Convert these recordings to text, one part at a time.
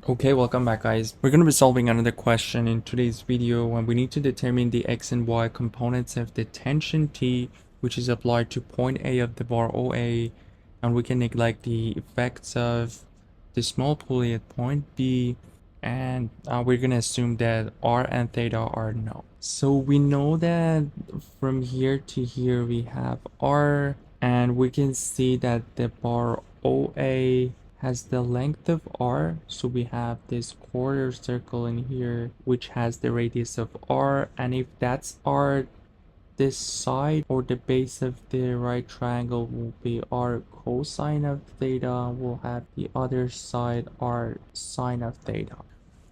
Okay, welcome back guys. We're going to be solving another question in today's video, and we need to determine the x and y components of the tension T which is applied to point A of the bar OA, and we can neglect the effects of the small pulley at point B, and we're going to assume that R and theta are known. So we know that from here to here we have R, and we can see that the bar OA has the length of R, so we have this quarter circle in here which has the radius of R, and if that's R, this side or the base of the right triangle will be R cosine of theta, we'll have the other side R sine of theta.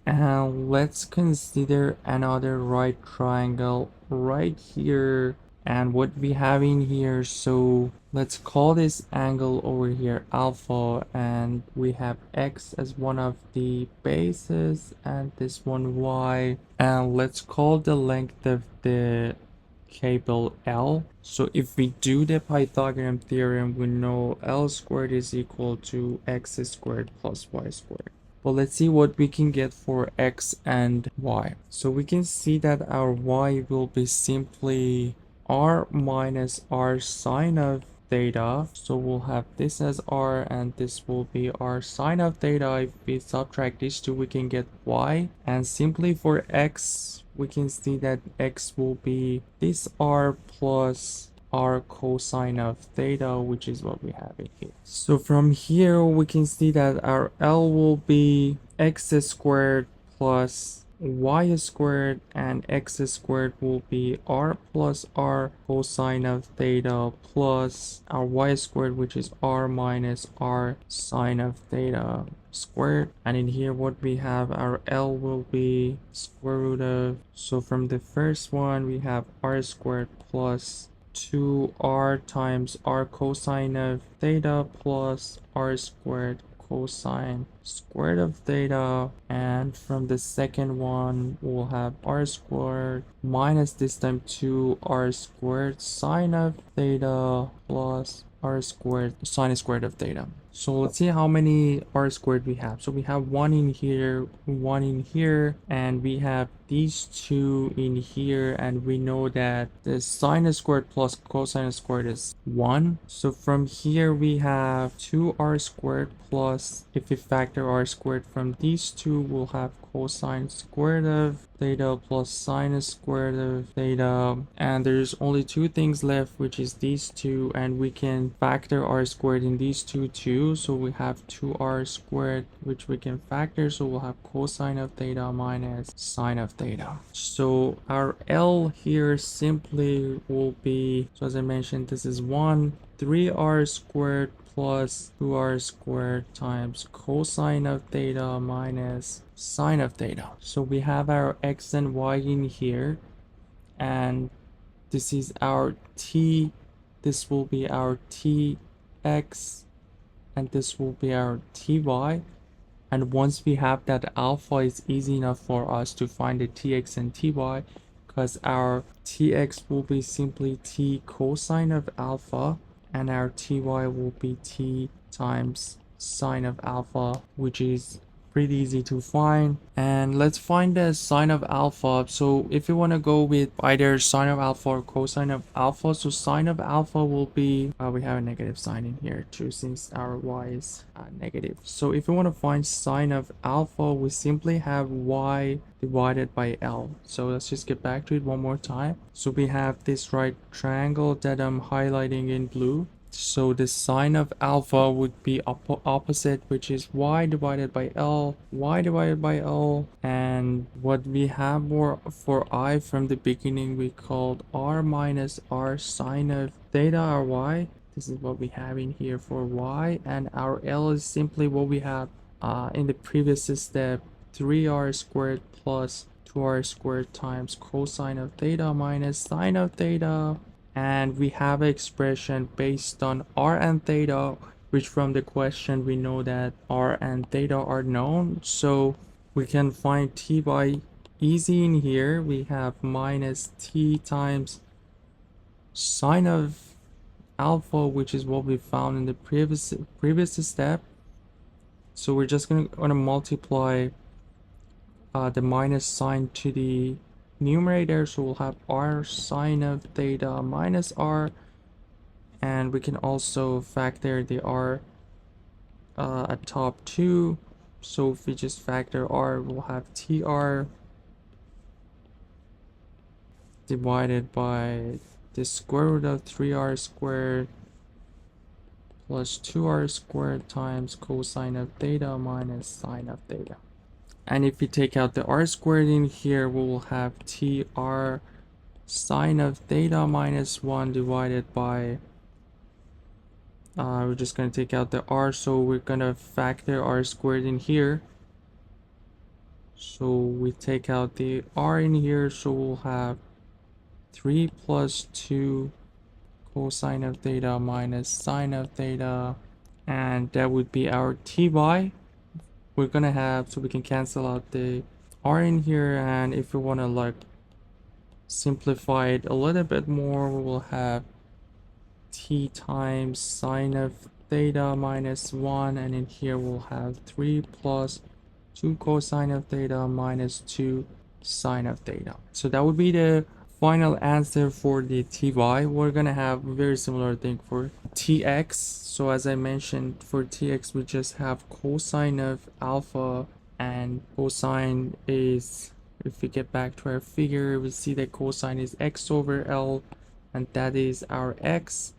And let's consider another right triangle right here, and what we have in here. So let's call this angle over here alpha, and we have x as one of the bases and this one y, and let's call the length of the cable L. So if we do the Pythagorean theorem, we know L squared is equal to x squared plus y squared. But let's see what we can get for x and y. So we can see that our y will be simply r minus r sine of theta. So we'll have this as r, and this will be r sine of theta. If we subtract these two, we can get y. And simply for x, we can see that x will be this r plus r cosine of theta, which is what we have in here. So from here we can see that our L will be x squared plus y squared, and x squared will be r plus r cosine of theta plus our y squared, which is r minus r sine of theta squared. And in here what we have, our L will be square root of, so from the first one we have r squared plus 2r times r cosine of theta plus r squared cosine squared of theta, and from the second one we'll have r squared minus this time 2r squared sine of theta plus r squared sine squared of theta. So let's see how many r squared we have. So we have one in here, one in here, and we have these two in here, and we know that the sine squared plus cosine squared is 1. So from here we have 2r squared plus, if we factor r squared from these two, we'll have cosine squared of theta plus sine squared of theta, and there's only two things left, which is these two, and we can factor r squared in these two too. So we have 2r squared which we can factor, so we'll have cosine of theta minus sine of theta. So our L here simply will be, so as I mentioned, this is 3r squared plus 2r squared times cosine of theta minus sine of theta. So we have our x and y in here, and this is our t, this will be our tx, and this will be our ty. And once we have that alpha, it's easy enough for us to find the tx and ty, because our tx will be simply t cosine of alpha, and our ty will be t times sine of alpha, which is pretty easy to find. And let's find the sine of alpha. So if you want to go with either sine of alpha or cosine of alpha, so sine of alpha will be, we have a negative sign in here too since our y is negative. So if you want to find sine of alpha, we simply have y divided by L. So let's just get back to it one more time. So we have this right triangle that I'm highlighting in blue. So the sine of alpha would be opposite, which is y divided by L, y divided by L. And what we have for I from the beginning, we called r minus r sine of theta, or y. This is what we have in here for y, and our L is simply what we have in the previous step, 3r squared plus 2r squared times cosine of theta minus sine of theta. And we have an expression based on r and theta, which from the question we know that r and theta are known, so we can find t by easy in here. We have minus t times sine of alpha, which is what we found in the previous step, So we're just gonna multiply the minus sign to the numerator, so we'll have r sine of theta minus r, and we can also factor the r at top too. So if we just factor r, we'll have tr divided by the square root of 3r squared plus 2r squared times cosine of theta minus sine of theta. And if we take out the r squared in here, we will have tr sine of theta minus 1 divided by, we're just going to take out the r, so we're going to factor r squared in here. So we take out the r in here, so we'll have 3 plus 2 cosine of theta minus sine of theta, and that would be our ty. We're gonna have, so we can cancel out the r in here, and if we want to like simplify it a little bit more, we will have t times sine of theta minus 1, and in here we'll have 3 plus 2 cosine of theta minus 2 sine of theta. So that would be the final answer for the ty. We're gonna have a very similar thing for tx. So as I mentioned, for tx we just have cosine of alpha, and cosine is, if we get back to our figure, we see that cosine is x over L, and that is our x.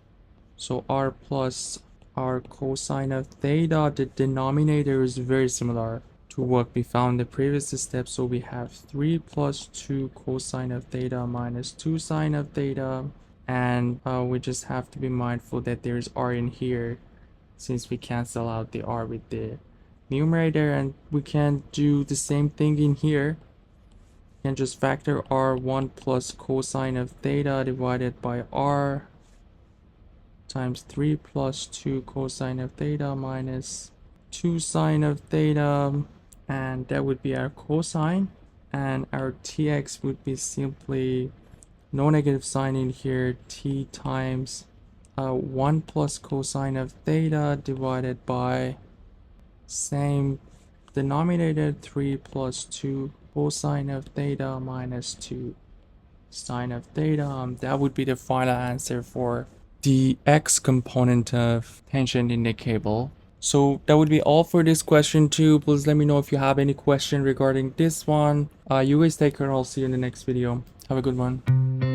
So r plus our cosine of theta, the denominator is very similar to what we found in the previous step. So we have 3 plus 2 cosine of theta minus 2 sine of theta, and we just have to be mindful that there's r in here since we cancel out the r with the numerator, and we can do the same thing in here. We can just factor r1 plus cosine of theta divided by r times 3 plus 2 cosine of theta minus 2 sine of theta, and that would be our cosine, and our tx would be simply no negative sign in here, t times 1 plus cosine of theta divided by same denominator, 3 plus 2 cosine of theta minus 2 sine of theta. That would be the final answer for the x component of tension in the cable. So that would be all for this question too. Please let me know if you have any question regarding this one. You guys take care. I'll see you in the next video. Have a good one.